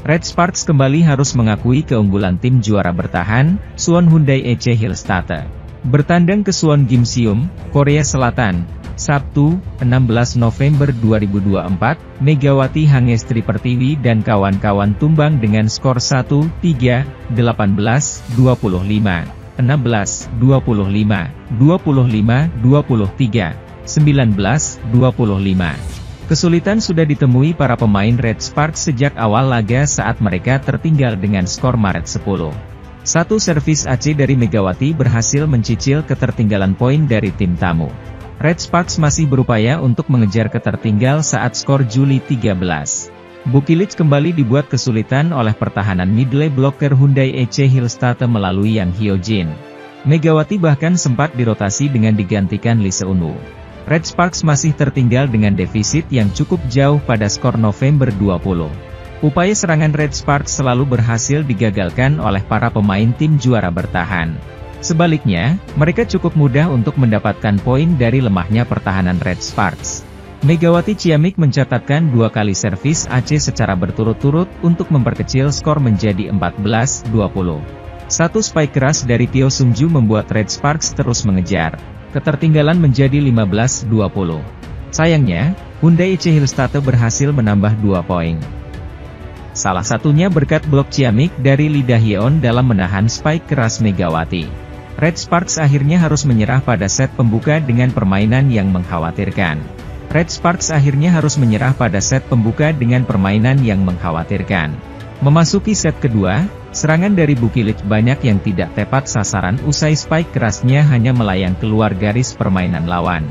Red Sparks kembali harus mengakui keunggulan tim juara bertahan, Suwon Hyundai EC Hillstatte. Bertandang ke Suwon Gimseum, Korea Selatan, Sabtu, 16 November 2024, Megawati Hangestri Pertiwi dan kawan-kawan tumbang dengan skor 1-3, 18-25, 16-25, 25-23, 19-25. Kesulitan sudah ditemui para pemain Red Sparks sejak awal laga saat mereka tertinggal dengan skor Maret 10. Satu servis AC dari Megawati berhasil mencicil ketertinggalan poin dari tim tamu. Red Sparks masih berupaya untuk mengejar ketertinggal saat skor Juli 13. Bukilic kembali dibuat kesulitan oleh pertahanan middle blocker Hyundai EC Hillstatte melalui Yang Hyojin. Megawati bahkan sempat dirotasi dengan digantikan Lee Seung-woo. Red Sparks masih tertinggal dengan defisit yang cukup jauh pada skor November 20. Upaya serangan Red Sparks selalu berhasil digagalkan oleh para pemain tim juara bertahan. Sebaliknya, mereka cukup mudah untuk mendapatkan poin dari lemahnya pertahanan Red Sparks. Megawati Ciamik mencatatkan 2 kali servis AC secara berturut-turut untuk memperkecil skor menjadi 14-20. Satu spike keras dari Teo Sungju membuat Red Sparks terus mengejar. Ketertinggalan menjadi 15-20. Sayangnya, Hyundai EC Hillstatte berhasil menambah 2 poin. Salah satunya berkat blok Ciamik dari Lee Da-hyeon dalam menahan spike keras Megawati. Red Sparks akhirnya harus menyerah pada set pembuka dengan permainan yang mengkhawatirkan. Memasuki set kedua, serangan dari Bukilic banyak yang tidak tepat sasaran usai spike kerasnya hanya melayang keluar garis permainan lawan.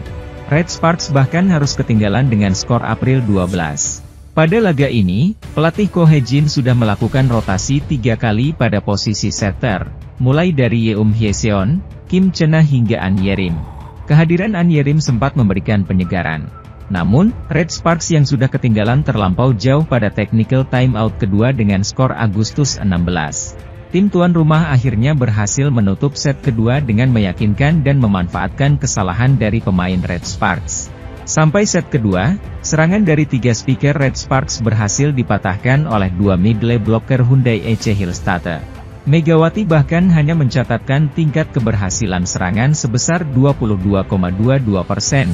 Red Sparks bahkan harus ketinggalan dengan skor April 12. Pada laga ini, pelatih Ko Hae-jin sudah melakukan rotasi 3 kali pada posisi setter, mulai dari Yeum Hyeseon, Kim Chena hingga An Yerim. Kehadiran An Yerim sempat memberikan penyegaran. Namun, Red Sparks yang sudah ketinggalan terlampau jauh pada technical timeout kedua dengan skor Agustus 16. Tim tuan rumah akhirnya berhasil menutup set kedua dengan meyakinkan dan memanfaatkan kesalahan dari pemain Red Sparks. Sampai set kedua, serangan dari 3 speaker Red Sparks berhasil dipatahkan oleh 2 middle blocker Hyundai EC Hillstatte. Megawati bahkan hanya mencatatkan tingkat keberhasilan serangan sebesar 22,22%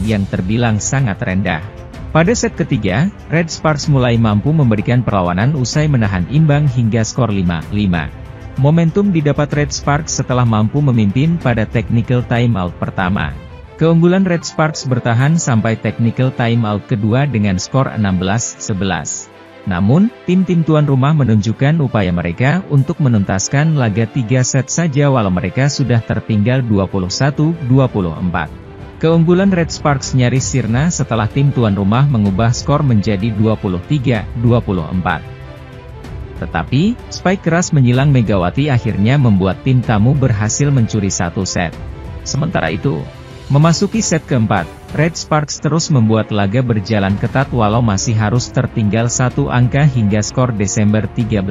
yang terbilang sangat rendah. Pada set ketiga, Red Sparks mulai mampu memberikan perlawanan usai menahan imbang hingga skor 5-5. Momentum didapat Red Sparks setelah mampu memimpin pada technical timeout pertama. Keunggulan Red Sparks bertahan sampai technical timeout kedua dengan skor 16-11. Namun, tim-tim tuan rumah menunjukkan upaya mereka untuk menuntaskan laga 3 set saja walau mereka sudah tertinggal 21-24. Keunggulan Red Sparks nyaris sirna setelah tim tuan rumah mengubah skor menjadi 23-24. Tetapi, spike keras menyilang Megawati akhirnya membuat tim tamu berhasil mencuri 1 set. Sementara itu, memasuki set keempat, Red Sparks terus membuat laga berjalan ketat walau masih harus tertinggal 1 angka hingga skor Desember 13.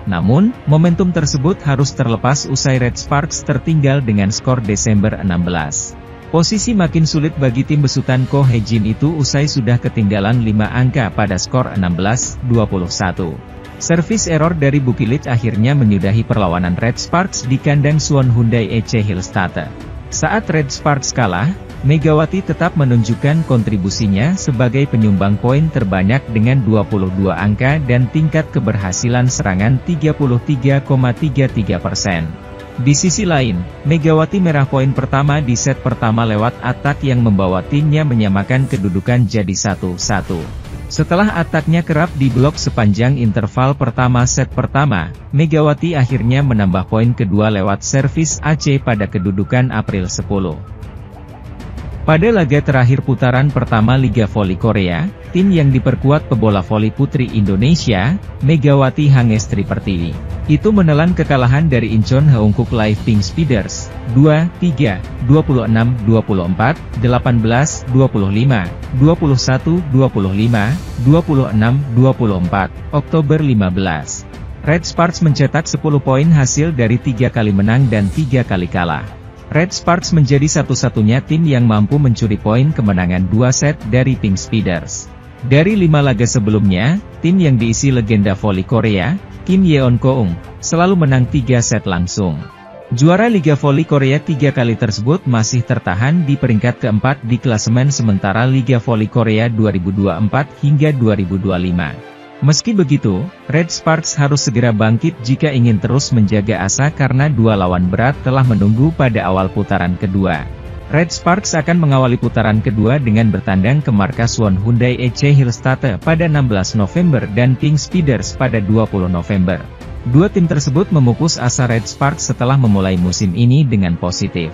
Namun, momentum tersebut harus terlepas usai Red Sparks tertinggal dengan skor Desember 16. Posisi makin sulit bagi tim besutan Ko Hae-jin itu usai sudah ketinggalan 5 angka pada skor 16-21. Servis error dari Bukilic akhirnya menyudahi perlawanan Red Sparks di kandang Suwon Hyundai EC Hillstatte. Saat Red Sparks kalah, Megawati tetap menunjukkan kontribusinya sebagai penyumbang poin terbanyak dengan 22 angka dan tingkat keberhasilan serangan 33,33%. Di sisi lain, Megawati merah poin pertama di set pertama lewat atak yang membawa timnya menyamakan kedudukan jadi 1-1. Setelah ataknya kerap diblok sepanjang interval pertama set pertama, Megawati akhirnya menambah poin kedua lewat servis AC pada kedudukan April 10. Pada laga terakhir putaran pertama Liga Voli Korea, tim yang diperkuat pebola voli putri Indonesia, Megawati Hangestri Pertiwi, itu menelan kekalahan dari Incheon Haeunkook Live Pink Speeders, 2-3, 26-24, 18-25, 21-25, 26-24, Oktober 15. Red Sparks mencetak 10 poin hasil dari 3 kali menang dan 3 kali kalah. Red Sparks menjadi satu-satunya tim yang mampu mencuri poin kemenangan 2 set dari Pink Speeders. Dari 5 laga sebelumnya, tim yang diisi legenda voli Korea, Kim Yeon-keung, selalu menang 3 set langsung. Juara Liga Voli Korea 3 kali tersebut masih tertahan di peringkat keempat di klasemen sementara Liga Voli Korea 2024 hingga 2025. Meski begitu, Red Sparks harus segera bangkit jika ingin terus menjaga asa karena 2 lawan berat telah menunggu pada awal putaran kedua. Red Sparks akan mengawali putaran kedua dengan bertandang ke markas Won Hyundai EC Hillstatte pada 16 November dan Pink Speeders pada 20 November. Dua tim tersebut memupus asa Red Sparks setelah memulai musim ini dengan positif.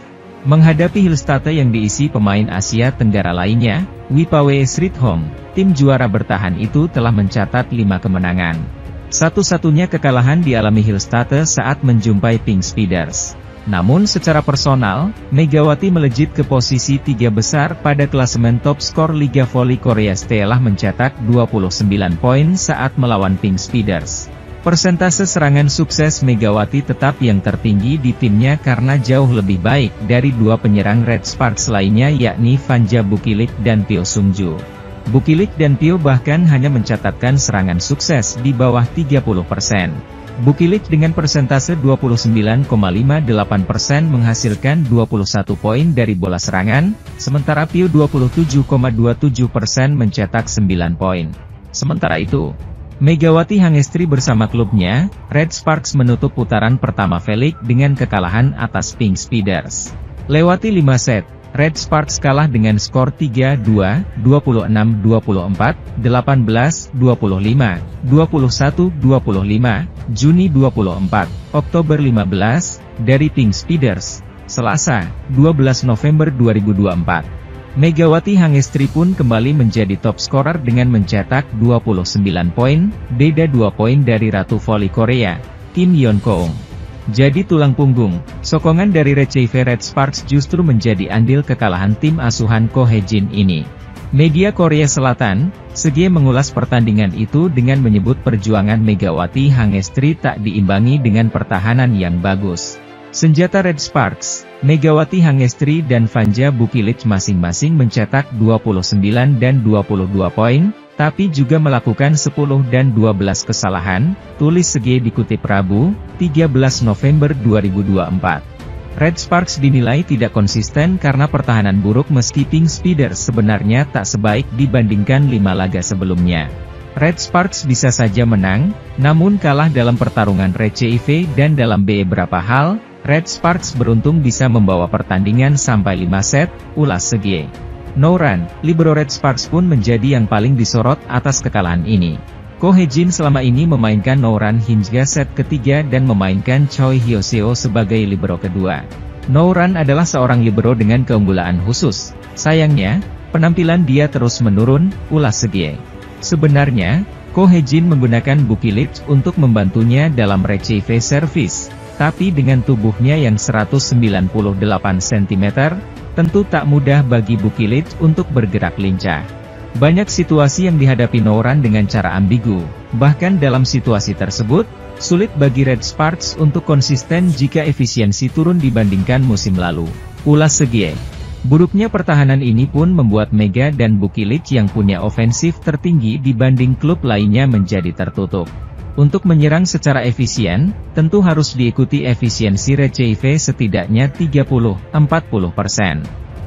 Menghadapi Hillstatte yang diisi pemain Asia Tenggara lainnya, Wipawe Srithom, tim juara bertahan itu telah mencatat 5 kemenangan. Satu-satunya kekalahan dialami Hillstatte saat menjumpai Pink Speeders. Namun secara personal, Megawati melejit ke posisi 3 besar pada klasemen top skor Liga Voli Korea setelah mencetak 29 poin saat melawan Pink Speeders. Persentase serangan sukses Megawati tetap yang tertinggi di timnya karena jauh lebih baik dari 2 penyerang Red Sparks lainnya yakni Vanja Bukilik dan Pyo Sungju. Bukilik dan Pyo bahkan hanya mencatatkan serangan sukses di bawah 30%. Bukilik dengan persentase 29,58% menghasilkan 21 poin dari bola serangan, sementara Pyo 27,27% mencetak 9 poin. Sementara itu, Megawati Hangestri bersama klubnya, Red Sparks menutup putaran pertama Felix dengan kekalahan atas Pink Speeders. Lewati 5 set, Red Sparks kalah dengan skor 3-2, 26-24, 18-25, 21-25, Juni 24, Oktober 15, dari Pink Speeders, Selasa, 12 November 2024. Megawati Hangestri pun kembali menjadi top scorer dengan mencetak 29 poin, beda 2 poin dari Ratu Voli Korea, Kim Yeon-keung. Jadi tulang punggung, sokongan dari RCV Red Sparks justru menjadi andil kekalahan tim asuhan Ko Hae-jin ini. Media Korea Selatan, Sege mengulas pertandingan itu dengan menyebut perjuangan Megawati Hangestri tak diimbangi dengan pertahanan yang bagus. Senjata Red Sparks, Megawati Hangestri dan Vanja Bukilik masing-masing mencetak 29 dan 22 poin, tapi juga melakukan 10 dan 12 kesalahan, tulis Sege dikutip Rabu, 13 November 2024. Red Sparks dinilai tidak konsisten karena pertahanan buruk meski Pink Speeders sebenarnya tak sebaik dibandingkan 5 laga sebelumnya. Red Sparks bisa saja menang, namun kalah dalam pertarungan RCV dan dalam beberapa hal, Red Sparks beruntung bisa membawa pertandingan sampai 5 set, ulas Sege. Nouran, libero Red Sparks pun menjadi yang paling disorot atas kekalahan ini. Ko Hae-jin selama ini memainkan Nouran hingga set ketiga dan memainkan Choi Hyo-seo sebagai libero kedua. Nouran adalah seorang libero dengan keunggulan khusus. Sayangnya, penampilan dia terus menurun, ulas Sege. Sebenarnya, Ko Hae-jin menggunakan Bukilik untuk membantunya dalam RCV service, tapi dengan tubuhnya yang 198 cm, tentu tak mudah bagi Bukilik untuk bergerak lincah. Banyak situasi yang dihadapi Nouran dengan cara ambigu, bahkan dalam situasi tersebut, sulit bagi Red Sparks untuk konsisten jika efisiensi turun dibandingkan musim lalu, ulas Sege. Buruknya pertahanan ini pun membuat Mega dan Bukilik yang punya ofensif tertinggi dibanding klub lainnya menjadi tertutup. Untuk menyerang secara efisien, tentu harus diikuti efisiensi RCV setidaknya 30-40%.